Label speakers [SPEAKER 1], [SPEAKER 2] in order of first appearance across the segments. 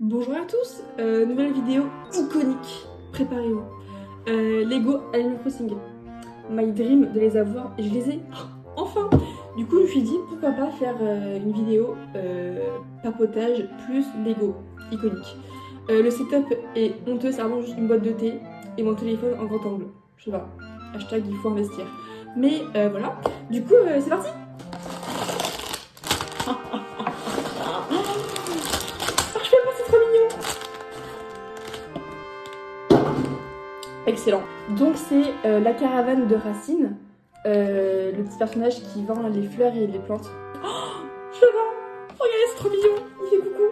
[SPEAKER 1] Bonjour à tous, nouvelle vidéo iconique, préparez-vous. Lego Animal Crossing, my dream de les avoir, et je les ai enfin. Du coup je me suis dit pourquoi pas faire une vidéo papotage plus Lego iconique. Le setup est honteux, c'est vraiment juste une boîte de thé et mon téléphone en grand angle. Je sais pas, hashtag il faut investir. Mais voilà, du coup c'est parti. Excellent. Donc c'est la caravane de Racine, le petit personnage qui vend les fleurs et les plantes. Oh, je le vois. Regardez, c'est trop mignon. Il fait coucou.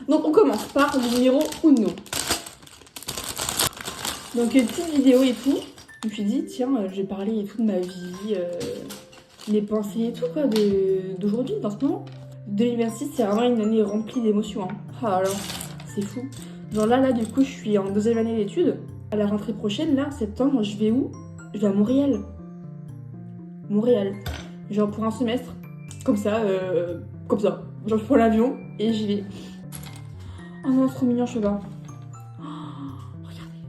[SPEAKER 1] Donc on commence par le numéro 1. Donc petite vidéo et tout. Je me suis dit tiens, je vais parler et tout de ma vie, mes pensées et tout quoi d'aujourd'hui, dans ce moment. 2026 c'est vraiment une année remplie d'émotions. Hein. Ah alors, c'est fou. Genre là du coup je suis en 2e année d'études. À la rentrée prochaine, là, septembre, je vais où? Je vais à Montréal. Montréal. Genre pour un semestre. Comme ça. Genre je prends l'avion et j'y vais. Oh non, trop mignon, je sais pas. Oh, regardez.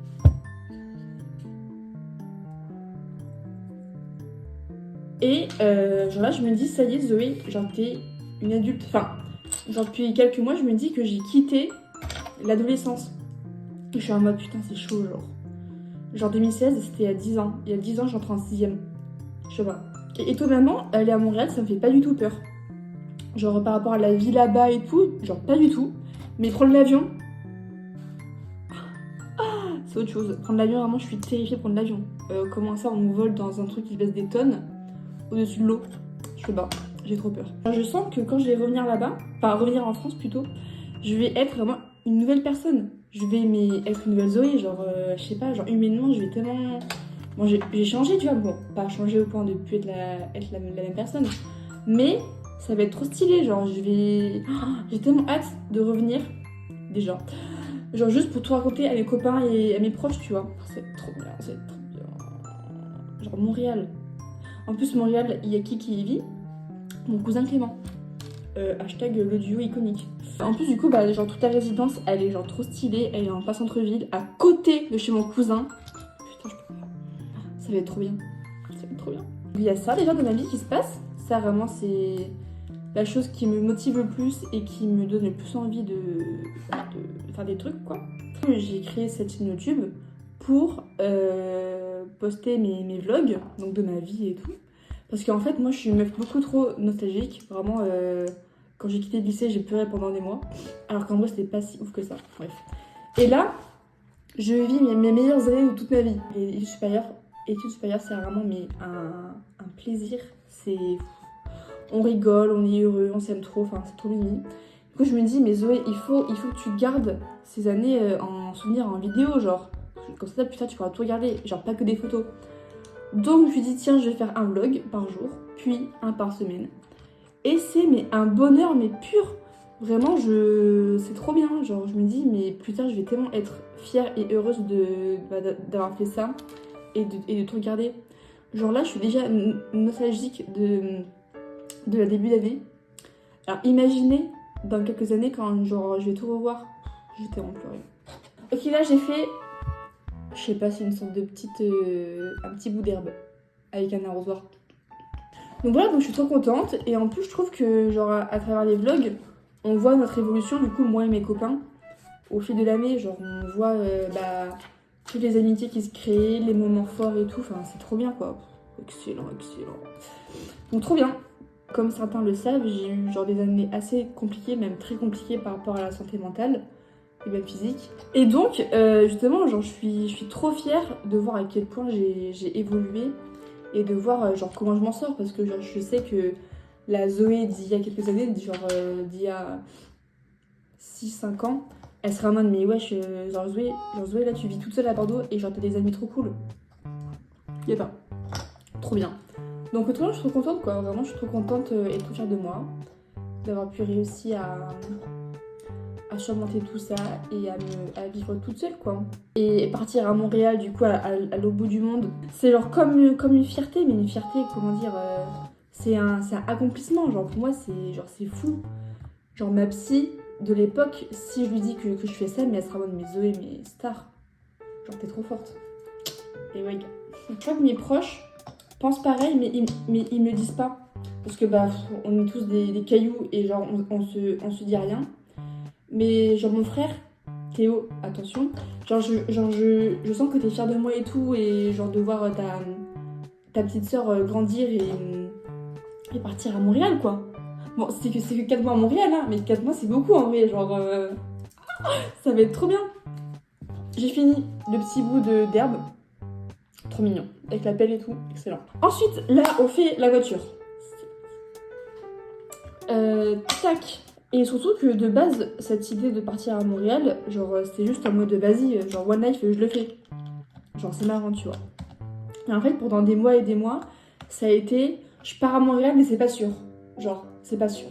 [SPEAKER 1] Et genre là, je me dis, ça y est, Zoé, genre t'es une adulte. Enfin, genre depuis quelques mois, je me dis que j'ai quitté l'adolescence. Je suis en mode putain, c'est chaud, genre. Genre 2016, c'était à 10 ans. Il y a 10 ans, j'entre en 6ème. Je sais pas. Et étonnamment, aller à Montréal, ça me fait pas du tout peur. Genre par rapport à la vie là-bas et tout, genre pas du tout. Mais prendre l'avion, c'est autre chose. Prendre l'avion, vraiment, je suis terrifiée de prendre l'avion. Comment ça, on vole dans un truc qui pèse des tonnes au-dessus de l'eau? Je sais pas, j'ai trop peur. Je sens que quand je vais revenir là-bas, enfin revenir en France plutôt, je vais être vraiment une nouvelle personne. Je vais être une nouvelle Zoé, genre, je sais pas, genre humainement, je vais tellement... Bon, j'ai changé, tu vois, bon, pas changé au point de plus être la même personne, mais ça va être trop stylé, genre, j'ai tellement hâte de revenir, déjà. Genre, juste pour tout raconter à mes copains et à mes proches, tu vois. C'est trop bien, c'est trop bien. Genre, Montréal. En plus, Montréal, il y a qui y vit? Mon cousin Clément. Hashtag le duo iconique. En plus du coup genre toute la résidence elle est genre trop stylée, elle est en plein centre-ville à côté de chez mon cousin. Putain je peux pas. Ça va être trop bien. Ça va être trop bien. Il y a ça déjà dans ma vie qui se passe. Ça vraiment c'est la chose qui me motive le plus et qui me donne le plus envie de faire des trucs quoi. J'ai créé cette chaîne YouTube pour poster mes vlogs, donc de ma vie et tout. Parce qu'en fait, moi, je suis une meuf beaucoup trop nostalgique. Vraiment, quand j'ai quitté le lycée, j'ai pleuré pendant des mois. Alors qu'en vrai, c'était pas si ouf que ça. Bref. Et là, je vis mes meilleures années de toute ma vie. Les études supérieures, c'est vraiment un plaisir. On rigole, on est heureux, on s'aime trop. Enfin, c'est trop mimi. Du coup, je me dis, mais Zoé, il faut que tu gardes ces années en souvenir, en vidéo, genre. Comme ça, putain, tu pourras tout regarder. Genre, pas que des photos. Donc je me suis dit tiens je vais faire un vlog par jour, puis un par semaine. Et c'est un bonheur mais pur. Vraiment c'est trop bien. Genre je me dis mais plus tard je vais tellement être fière et heureuse d'avoir fait ça et de tout regarder. Genre là je suis déjà nostalgique de la début d'année. Alors imaginez dans quelques années quand genre je vais tout revoir. Je vais tellement pleurer. Ok là j'ai fait... Je sais pas, c'est une sorte de un petit bout d'herbe avec un arrosoir. Donc voilà, donc je suis trop contente. Et en plus, je trouve que, genre, à travers les vlogs, on voit notre évolution, du coup, moi et mes copains, au fil de l'année. Genre, on voit toutes les amitiés qui se créent, les moments forts et tout. Enfin, c'est trop bien, quoi. Excellent, excellent. Donc, trop bien. Comme certains le savent, j'ai eu, genre, des années assez compliquées, même très compliquées par rapport à la santé mentale et même physique. Et donc, justement, genre, je suis trop fière de voir à quel point j'ai évolué et de voir genre comment je m'en sors parce que genre, je sais que la Zoé d'il y a quelques années, genre d'il y a 6-5 ans, elle serait en mode mais wesh, genre Zoé là tu vis toute seule à Bordeaux et genre t'as des amis trop cool. Y'a pas. Trop bien. Donc toi je suis trop contente quoi, vraiment je suis trop contente et trop fière de moi d'avoir pu réussir à surmonter tout ça et à vivre toute seule quoi. Et partir à Montréal du coup à l'autre bout du monde, c'est genre comme une fierté, mais une fierté comment dire, c'est un accomplissement, genre pour moi c'est fou. Genre ma psy de l'époque, si je lui dis que je fais ça, mais elle sera en mode, mais Zoé, mais star, genre t'es trop forte. Et ouais, gars. Je crois que mes proches pensent pareil, mais ils me disent pas. Parce que bah, on est tous des cailloux et genre on se dit rien. Mais genre mon frère, Théo, attention, genre je sens que t'es fière de moi et tout, et genre de voir ta petite sœur grandir et partir à Montréal, quoi. Bon, c'est que 4 mois à Montréal, hein, mais 4 mois c'est beaucoup en vrai, genre ça va être trop bien. J'ai fini le petit bout d'herbe, trop mignon, avec la pelle et tout, excellent. Ensuite, là, on fait la voiture. Tac. Et surtout que de base, cette idée de partir à Montréal, genre c'était juste en mode vas-y, genre one life, je le fais. Genre c'est marrant, tu vois. Et en fait, pendant des mois et des mois, ça a été je pars à Montréal, mais c'est pas sûr. Genre, c'est pas sûr.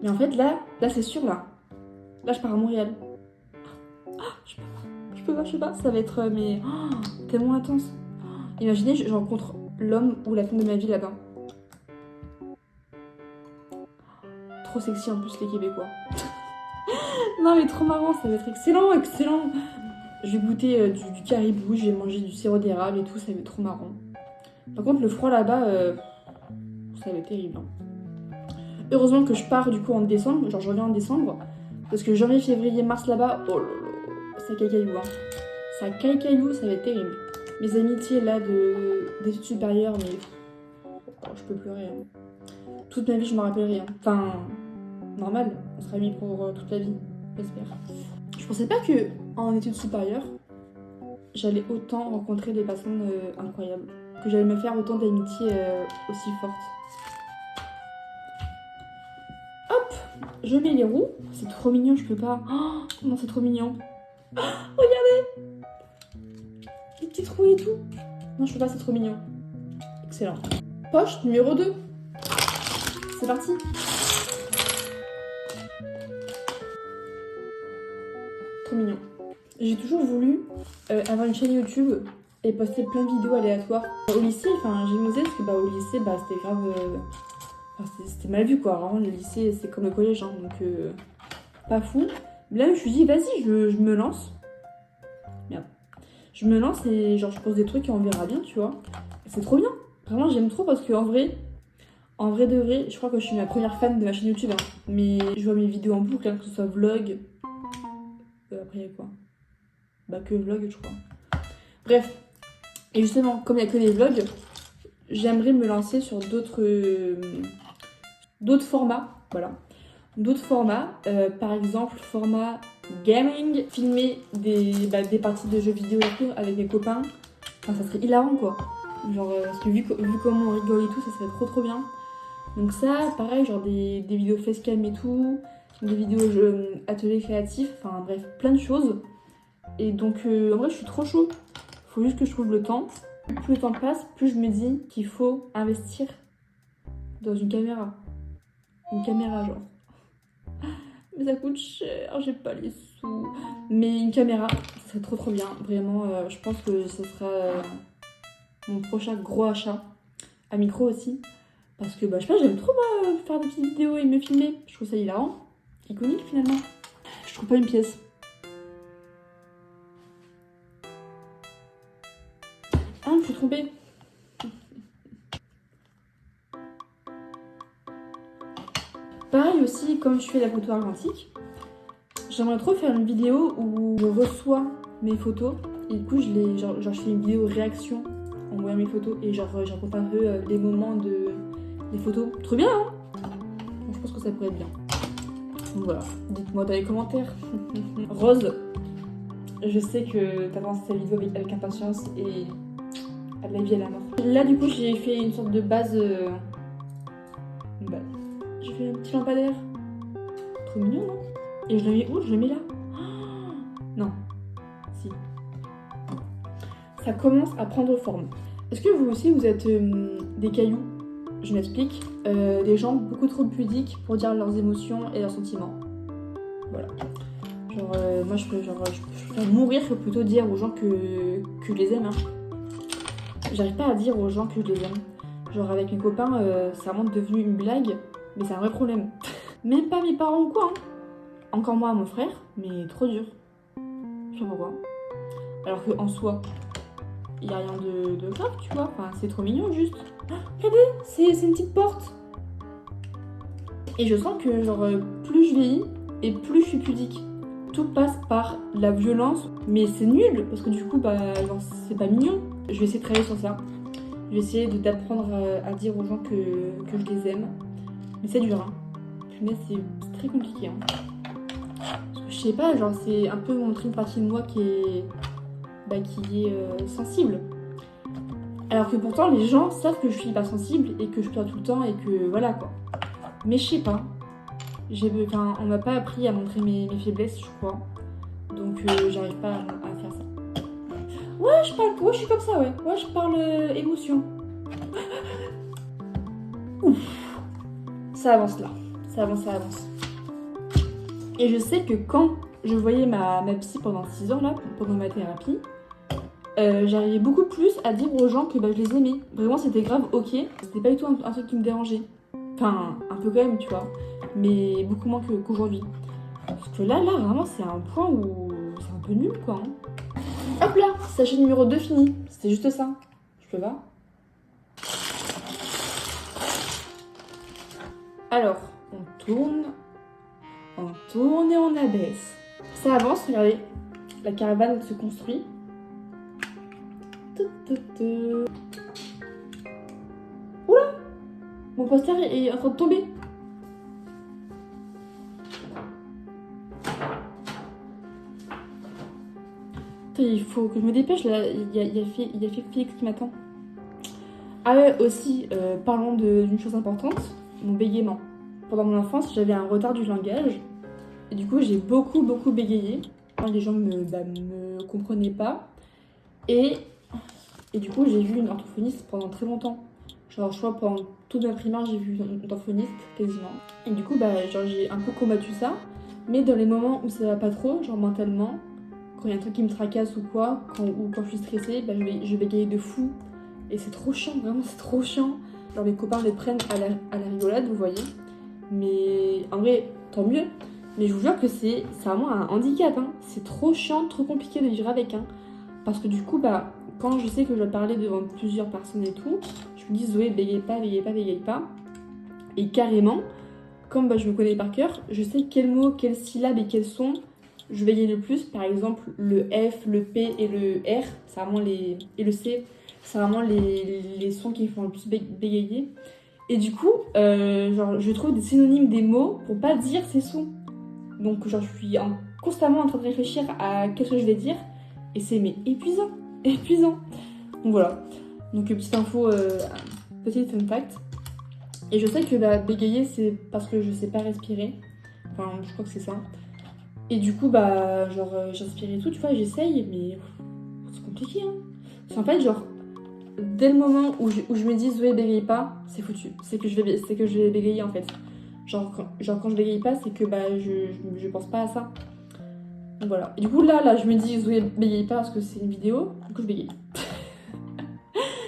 [SPEAKER 1] Mais en fait, là c'est sûr, là. Là, je pars à Montréal. Je peux pas, ça va être mais tellement intense. Imaginez, je rencontre l'homme ou la femme de ma vie là-bas. Trop sexy en plus les Québécois. Non mais trop marrant, ça va être excellent, excellent. Je vais goûter du caribou, je vais manger du sirop d'érable et tout, ça va être trop marrant. Par contre le froid là-bas, ça va être terrible. Hein. Heureusement que je pars du coup en décembre, genre je reviens en décembre. Parce que janvier, février, mars là-bas, oh là là, ça caille-caillou. Hein. Ça caille-caillou, ça va être terrible. Mes amitiés là d'études supérieures, mais oh, je peux pleurer. Hein. Toute ma vie je m'en rappellerai. Hein. Enfin, normal, on sera amis pour toute la vie, j'espère. Je pensais pas que en études supérieures, j'allais autant rencontrer des personnes incroyables. Que j'allais me faire autant d'amitiés aussi fortes. Hop, je mets les roues. C'est trop mignon, je peux pas. Oh, non, c'est trop mignon. Oh, regardez les petites roues et tout. Non, je peux pas, c'est trop mignon. Excellent. Poche numéro 2. C'est parti. Trop mignon. J'ai toujours voulu avoir une chaîne YouTube et poster plein de vidéos aléatoires. Au lycée, enfin j'ai osé parce que bah, au lycée, bah, c'était grave... c'était mal vu quoi. Vraiment, le lycée, c'est comme le collège, hein, donc pas fou. Mais là, je me suis dit, vas-y, je me lance. Merde. Je me lance et genre je pose des trucs et on verra bien, tu vois. C'est trop bien. Vraiment, j'aime trop parce qu'en vrai... En vrai de vrai, je crois que je suis la première fan de ma chaîne YouTube. Hein. Mais je vois mes vidéos en boucle, hein, que ce soit vlog. Après, il y a quoi? Bah, que vlog, je crois. Bref. Et justement, comme il n'y a que des vlogs, j'aimerais me lancer sur d'autres formats. Voilà. D'autres formats. Par exemple, format gaming. Filmer des parties de jeux vidéo et tout avec mes copains. Enfin, ça serait hilarant, quoi. Genre, parce que vu comment on rigole et tout, ça serait trop bien. Donc ça, pareil, genre des vidéos facecam et tout, des vidéos ateliers créatifs, enfin bref, plein de choses. Et donc en vrai, je suis trop chaud. Faut juste que je trouve le temps. Plus le temps passe, plus je me dis qu'il faut investir dans une caméra. Une caméra, genre. Mais ça coûte cher, j'ai pas les sous. Mais une caméra, ça serait trop bien. Vraiment, je pense que ce sera mon prochain gros achat. Un micro aussi. Parce que, bah, je sais pas, j'aime trop faire des petites vidéos et me filmer. Je trouve ça hilarant. Iconique, finalement. Je trouve pas une pièce. Ah, je me suis trompée. Pareil aussi, comme je fais la photo argentique, j'aimerais trop faire une vidéo où je reçois mes photos. Et du coup, je fais une vidéo réaction en voyant mes photos. Et je raconte un peu les moments des photos. Trop bien, hein? Donc, je pense que ça pourrait être bien. Donc voilà, dites-moi dans les commentaires. Rose, je sais que t'attends cette vidéo avec impatience et à la vie à la mort. Là, du coup, j'ai fait une sorte de base. J'ai fait un petit lampadaire. Trop mignon, non? Et je le mets où? Je le mets là? Oh, non. Si. Ça commence à prendre forme. Est-ce que vous aussi, vous êtes des cailloux? Je m'explique. Des gens beaucoup trop pudiques pour dire leurs émotions et leurs sentiments. Voilà. Genre, moi, je préfère mourir que plutôt dire aux gens que je les aime. Hein. J'arrive pas à dire aux gens que je les aime. Genre, avec mes copains, c'est vraiment devenu une blague, mais c'est un vrai problème. Même pas mes parents ou quoi. Hein. encore moins à mon frère, mais trop dur. Je sais pas pourquoi. Alors qu'en soi, il n'y a rien de grave, tu vois. Enfin, c'est trop mignon, juste. Ah, regardez, c'est une petite porte. Et je sens que, genre, plus je vieillis et plus je suis pudique. Tout passe par la violence, mais c'est nul, parce que du coup, bah, genre, c'est pas mignon. Je vais essayer de travailler sur ça. Je vais essayer d'apprendre à dire aux gens que je les aime. Mais c'est dur, hein. Mais c'est très compliqué, hein. Parce que je sais pas, genre, c'est un peu montrer une partie de moi qui est sensible. Alors que pourtant, les gens savent que je suis pas sensible et que je pleure tout le temps et que voilà, quoi. Mais je sais pas. On m'a pas appris à montrer mes faiblesses, je crois. Donc j'arrive pas à faire ça. Ouais, je suis comme ça, ouais. Ouais, je parle émotion. Ouf. Ça avance là. Ça avance. Et je sais que quand je voyais ma psy pendant 6 ans, là, pendant ma thérapie, j'arrivais beaucoup plus à dire aux gens que bah, je les aimais. Vraiment, c'était grave ok. C'était pas du tout un truc qui me dérangeait. Enfin, un peu quand même, tu vois. Mais beaucoup moins qu'aujourd'hui. Parce que là, vraiment, c'est un point où c'est un peu nul, quoi. Hein. Hop là, sachet numéro 2 fini. C'était juste ça. Je peux pas. Alors, on tourne et on abaisse. Ça avance, regardez. La caravane se construit. Oula! Mon poster est en train de tomber. Il faut que je me dépêche, là, il y a Félix qui m'attend. Ah ouais, aussi, parlons d'une chose importante, mon bégaiement. Pendant mon enfance, j'avais un retard du langage, et du coup, j'ai beaucoup bégayé. Les gens me comprenaient pas, et du coup, j'ai vu une orthophoniste pendant très longtemps. Genre, je crois, pendant toute ma primaire, j'ai vu une orthophoniste, quasiment. Et du coup, genre, j'ai un peu combattu ça, mais dans les moments où ça va pas trop, genre mentalement, quand il y a un truc qui me tracasse ou quoi, ou quand je suis stressée, je bégaye de fou. Et c'est trop chiant, vraiment, c'est trop chiant. Genre, mes copains les prennent à la rigolade, vous voyez. Mais en vrai, tant mieux. Mais je vous jure que c'est vraiment un handicap. Hein. C'est trop chiant, trop compliqué de vivre avec. Hein. Parce que du coup, quand je sais que je dois parler devant plusieurs personnes et tout, je me dis, Zoé, bégaye pas. Et carrément, comme je me connais par cœur, je sais quels mots, quelles syllabes et quels sons je bégaye le plus. Par exemple, le F, le P et le R, c'est vraiment et le C, c'est vraiment les sons qui font le plus bégayer. Et du coup, genre, je trouve des synonymes des mots pour pas dire ces sons. Donc, genre, je suis constamment en train de réfléchir à qu'est-ce que je vais dire. Et c'est épuisant. Donc voilà. Donc, petite info, petit fun fact. Et je sais que bégayer, c'est parce que je sais pas respirer. Enfin, je crois que c'est ça. Et du coup, genre, j'inspire et tout, tu vois, j'essaye, mais c'est compliqué, hein. En fait, genre, dès le moment où je me dis, Zoé, bégaye pas, c'est foutu. C'est que je vais bégayer, en fait. Genre quand je bégaye pas, c'est que je pense pas à ça. Donc voilà. Et du coup, là, je me dis, Zoé, bégaye pas parce que c'est une vidéo, du coup, je bégaye.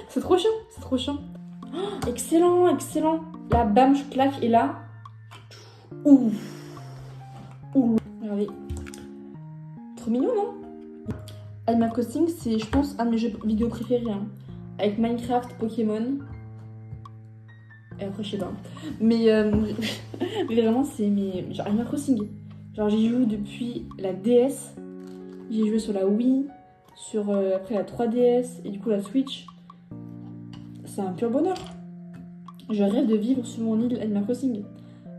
[SPEAKER 1] C'est trop chiant. Oh, excellent. Là, bam, je claque, et là, ouf. Regardez. Trop mignon, non? Animal Crossing, c'est, je pense, un de mes jeux vidéo préférés. Hein. Avec Minecraft, Pokémon. Et après, je sais pas. Mais vraiment, c'est genre Animal Crossing. Genre, j'y joue depuis la DS. J'ai joué sur la Wii. Après la 3DS. Et du coup, la Switch. C'est un pur bonheur. Je rêve de vivre sur mon île Animal Crossing.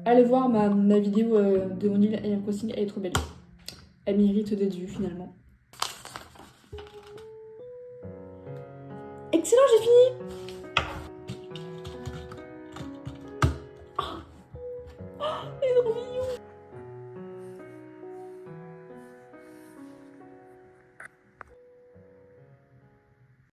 [SPEAKER 1] Allez voir ma vidéo de mon île Animal Crossing, elle est trop belle. Elle mérite d'être vue finalement. Excellent, j'ai fini. Oh, elle est trop mignonne.